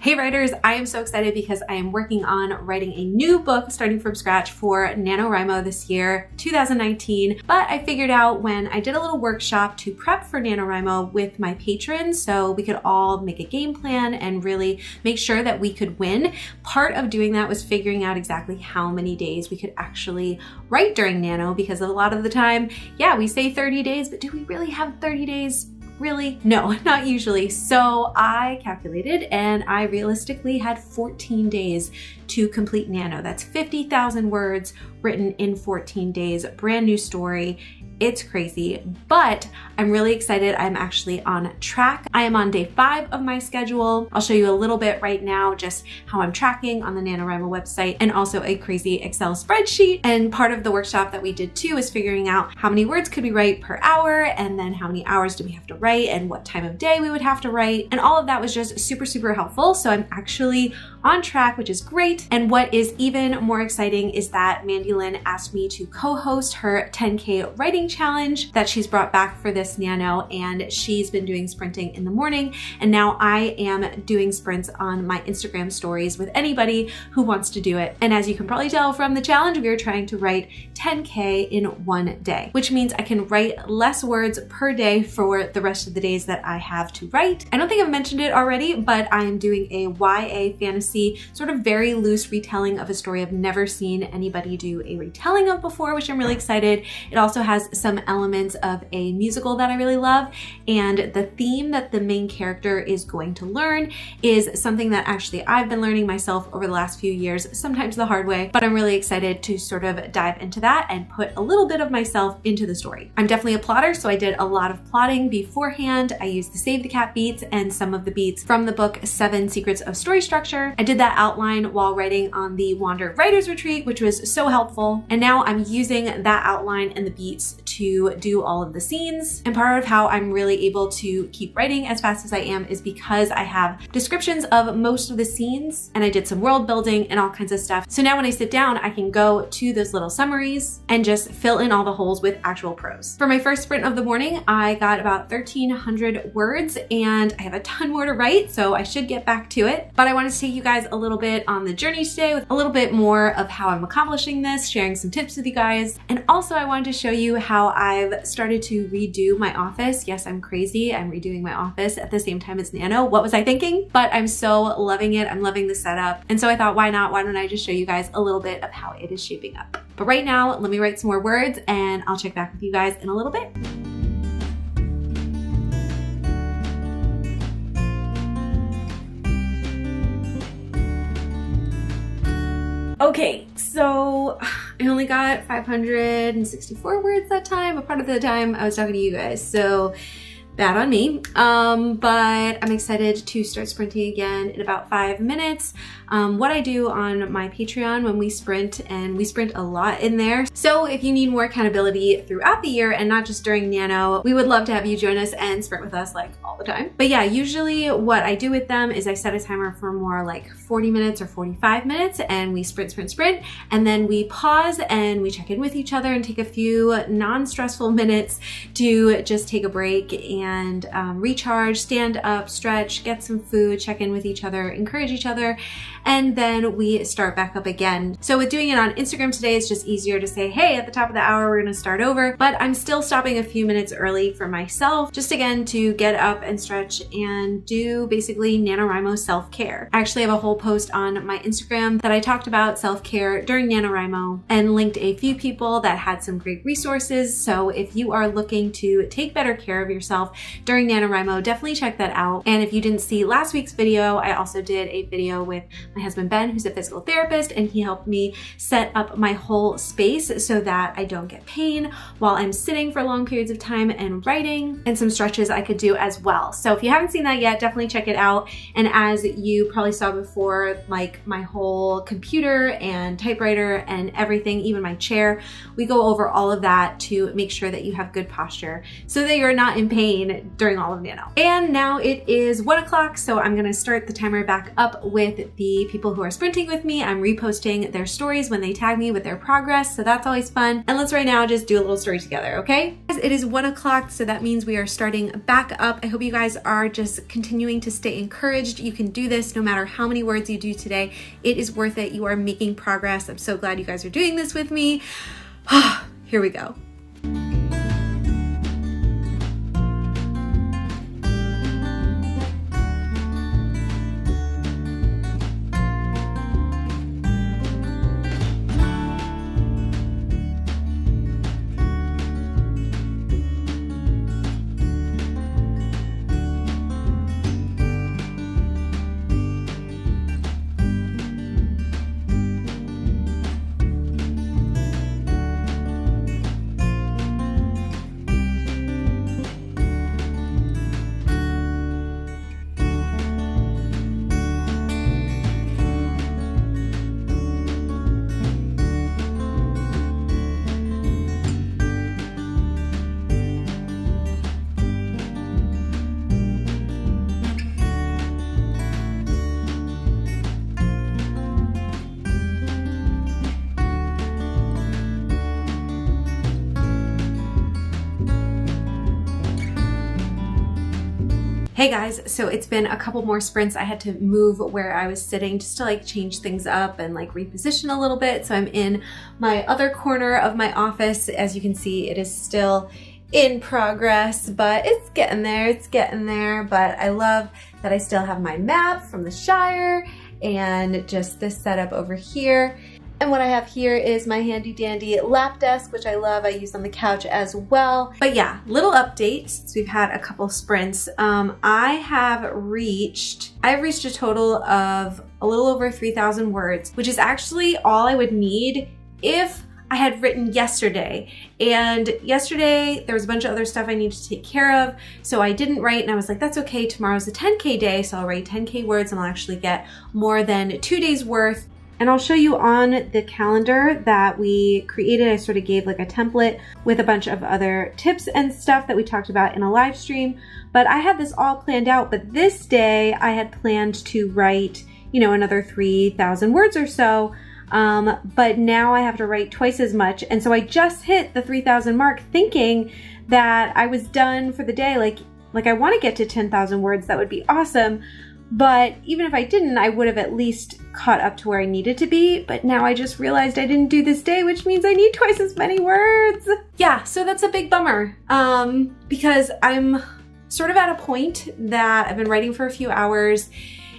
Hey writers, I am so excited because I am working on writing a new book starting from scratch for NaNoWriMo this year, 2019. But I figured out when I did a little workshop to prep for NaNoWriMo with my patrons so we could all make a game plan and really make sure that we could win. Part of doing that was figuring out exactly how many days we could actually write during Nano, because a lot of the time, yeah, we say 30 days, but do we really have 30 days? Really? No, not usually. So I calculated and I realistically had 14 days to complete Nano. That's 50,000 words written in 14 days, brand new story. It's crazy, but I'm really excited. I'm actually on track. I am on day 5 of my schedule. I'll show you a little bit right now, just how I'm tracking on the NaNoWriMo website, and also a crazy Excel spreadsheet. And part of the workshop that we did too is figuring out how many words could we write per hour, and then how many hours do we have to write, and what time of day we would have to write. And all of that was just super, super helpful. So I'm actually on track, which is great. And what is even more exciting is that Mandy Lynn asked me to co-host her 10K writing challenge that she's brought back for this Nano, and she's been doing sprinting in the morning, and now I am doing sprints on my Instagram stories with anybody who wants to do it. And as you can probably tell from the challenge, we are trying to write 10K in one day, which means I can write less words per day for the rest of the days that I have to write. I don't think I've mentioned it already, but I am doing a YA fantasy, sort of very loose retelling of a story I've never seen anybody do a retelling of before, which I'm really excited. It also has some elements of a musical that I really love, and the theme that the main character is going to learn is something that actually I've been learning myself over the last few years, sometimes the hard way, but I'm really excited to sort of dive into that and put a little bit of myself into the story. I'm definitely a plotter, so I did a lot of plotting beforehand. I used the Save the Cat beats and some of the beats from the book 7 Secrets of Story Structure. I did that outline while writing on the Wander Writers Retreat, which was so helpful. And now I'm using that outline and the beats to do all of the scenes. And part of how I'm really able to keep writing as fast as I am is because I have descriptions of most of the scenes, and I did some world building and all kinds of stuff. So now when I sit down, I can go to those little summaries and just fill in all the holes with actual prose. For my first sprint of the morning, I got about 1,300 words, and I have a ton more to write, so I should get back to it. But I wanted to take you guys a little bit on the journey today with a little bit more of how I'm accomplishing this, sharing some tips with you guys. And also I wanted to show you how I've started to redo my office. Yes, I'm crazy. I'm redoing my office at the same time as Nano. What was I thinking? But I'm so loving it. I'm loving the setup. And so I thought, why not? Why don't I just show you guys a little bit of how it is shaping up? But right now, let me write some more words and I'll check back with you guys in a little bit. Okay, so I only got 564 words that time. A part of the time I was talking to you guys, so bad on me. But I'm excited to start sprinting again in about 5 minutes. What I do on my Patreon when we sprint, and we sprint a lot in there. So if you need more accountability throughout the year and not just during Nano, we would love to have you join us and sprint with us like all the time. But yeah, usually what I do with them is I set a timer for more like 40 minutes or 45 minutes, and we sprint, and then we pause and we check in with each other and take a few non-stressful minutes to just take a break and recharge, stand up, stretch, get some food, check in with each other, encourage each other, and then we start back up again. So with doing it on Instagram today, it's just easier to say, hey, at the top of the hour, we're gonna start over, but I'm still stopping a few minutes early for myself, just again to get up and stretch and do basically NaNoWriMo self-care. I actually have a whole post on my Instagram that I talked about self-care during NaNoWriMo and linked a few people that had some great resources. So if you are looking to take better care of yourself during NaNoWriMo, definitely check that out. And if you didn't see last week's video, I also did a video with my husband Ben, who's a physical therapist, and he helped me set up my whole space so that I don't get pain while I'm sitting for long periods of time and writing, and some stretches I could do as well. So if you haven't seen that yet, definitely check it out. And as you probably saw before, like my whole computer and typewriter and everything, even my chair, we go over all of that to make sure that you have good posture so that you're not in pain mine during all of Nano. And now it is 1 o'clock, so I'm gonna start the timer back up with the people who are sprinting with me. I'm reposting their stories when they tag me with their progress, so that's always fun. And let's right now just do a little story together, okay? It is 1 o'clock, so that means we are starting back up. I hope you guys are just continuing to stay encouraged. You can do this no matter how many words you do today. It is worth it. You are making progress. I'm so glad you guys are doing this with me. Here we go. Hey guys, so it's been a couple more sprints. I had to move where I was sitting just to like change things up and like reposition a little bit. So I'm in my other corner of my office. As you can see, it is still in progress, but it's getting there, But I love that I still have my map from the Shire and just this setup over here. And what I have here is my handy dandy lap desk, which I love. I use on the couch as well. But yeah, little update since we've had a couple sprints. I've reached a total of a little over 3,000 words, which is actually all I would need if I had written yesterday. And yesterday there was a bunch of other stuff I needed to take care of. So I didn't write, and I was like, that's okay. Tomorrow's a 10K day. So I'll write 10K words and I'll actually get more than 2 days worth. And I'll show you on the calendar that we created. I sort of gave like a template with a bunch of other tips and stuff that we talked about in a live stream. But I had this all planned out. But this day I had planned to write, you know, another 3,000 words or so. But now I have to write twice as much. And so I just hit the 3,000 mark thinking that I was done for the day. Like I want to get to 10,000 words. That would be awesome. But even if I didn't, I would have at least caught up to where I needed to be. But now I just realized I didn't do this day, which means I need twice as many words. Yeah, so that's a big bummer because I'm sort of at a point that I've been writing for a few hours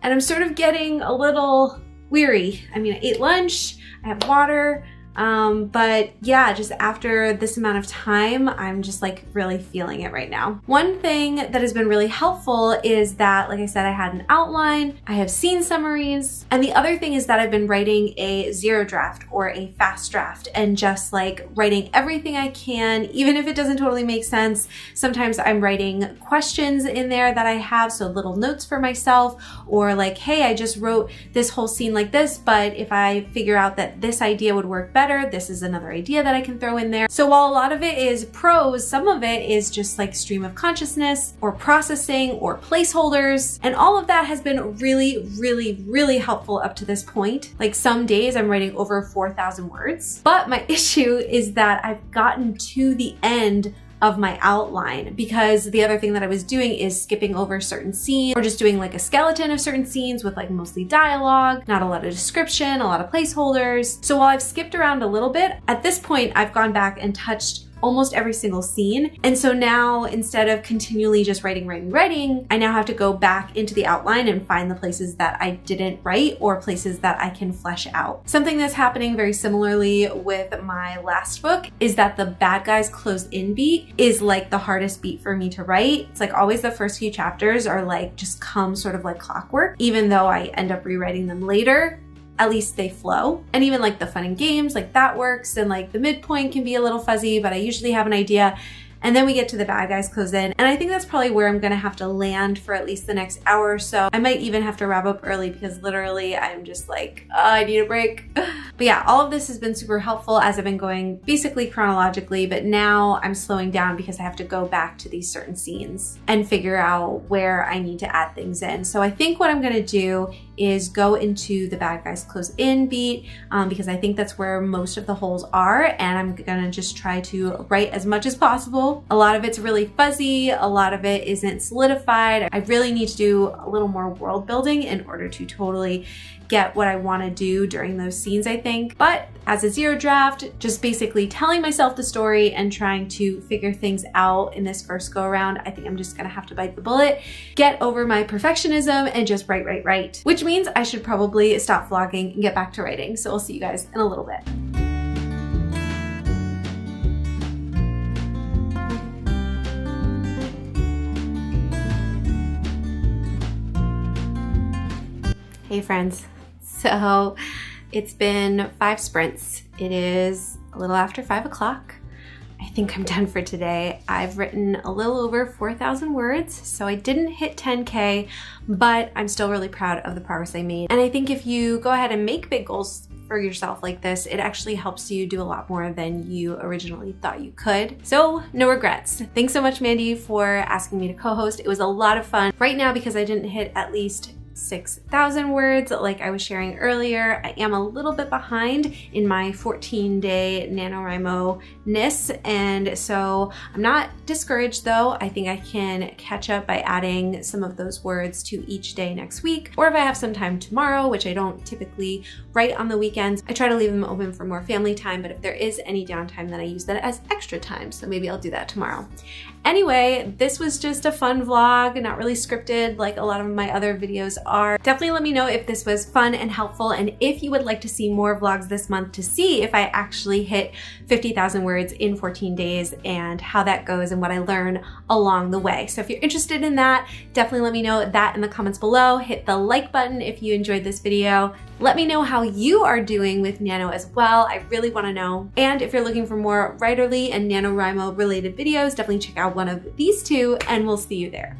and I'm sort of getting a little weary. I mean, I ate lunch, I have water, but yeah, just after this amount of time, I'm just like really feeling it right now. One thing that has been really helpful is that, like I said, I had an outline, I have scene summaries, and the other thing is that I've been writing a zero draft or a fast draft and just like writing everything I can, even if it doesn't totally make sense. Sometimes I'm writing questions in there that I have, so little notes for myself, or like, hey, I just wrote this whole scene like this, but if I figure out that this idea would work better, this is another idea that I can throw in there. So while a lot of it is prose, some of it is just like stream of consciousness or processing or placeholders. And all of that has been really, really, really helpful up to this point. Like some days I'm writing over 4,000 words. But my issue is that I've gotten to the end of my outline, because the other thing that I was doing is skipping over certain scenes or just doing like a skeleton of certain scenes with like mostly dialogue, not a lot of description, a lot of placeholders. So while I've skipped around a little bit, at this point I've gone back and touched almost every single scene. And so now instead of continually just writing, I now have to go back into the outline and find the places that I didn't write or places that I can flesh out. Something that's happening very similarly with my last book is that the bad guys close in beat is like the hardest beat for me to write. It's like always the first few chapters are like just come sort of like clockwork, even though I end up rewriting them later. At least they flow. And even like the fun and games, like that works. And like the midpoint can be a little fuzzy, but I usually have an idea. And then we get to the bad guys close in. And I think that's probably where I'm gonna have to land for at least the next hour or so. I might even have to wrap up early because literally I'm just like, oh, I need a break. But yeah, all of this has been super helpful as I've been going basically chronologically, but now I'm slowing down because I have to go back to these certain scenes and figure out where I need to add things in. So I think what I'm gonna do is go into the bad guys close in beat because I think that's where most of the holes are, and I'm gonna just try to write as much as possible. A lot of it's really fuzzy, a lot of it isn't solidified. I really need to do a little more world building in order to totally get what I want to do during those scenes, I think. But as a zero draft, just basically telling myself the story and trying to figure things out in this first go around, I think I'm just gonna have to bite the bullet, get over my perfectionism, and just write. Which means I should probably stop vlogging and get back to writing. So I'll see you guys in a little bit. Hey friends. So it's been 5 sprints. It is a little after 5 o'clock. I think I'm done for today. I've written a little over 4,000 words, so I didn't hit 10K, but I'm still really proud of the progress I made. And I think if you go ahead and make big goals for yourself like this, it actually helps you do a lot more than you originally thought you could. So no regrets. Thanks so much, Mandy, for asking me to co-host. It was a lot of fun. Right now, because I didn't hit at least 6,000 words like I was sharing earlier, I am a little bit behind in my 14-day NaNoWriMo-ness, and so I'm not discouraged though. I think I can catch up by adding some of those words to each day next week, or if I have some time tomorrow, which I don't typically write on the weekends, I try to leave them open for more family time, but if there is any downtime, then I use that as extra time, so maybe I'll do that tomorrow. Anyway, this was just a fun vlog, not really scripted like a lot of my other videos are. Definitely let me know if this was fun and helpful, and if you would like to see more vlogs this month to see if I actually hit 50,000 words in 14 days and how that goes and what I learn along the way. So if you're interested in that, definitely let me know that in the comments below. Hit the like button if you enjoyed this video. Let me know how you are doing with Nano as well. I really want to know. And if you're looking for more writerly and NaNoWriMo related videos, definitely check out one of these two, and we'll see you there.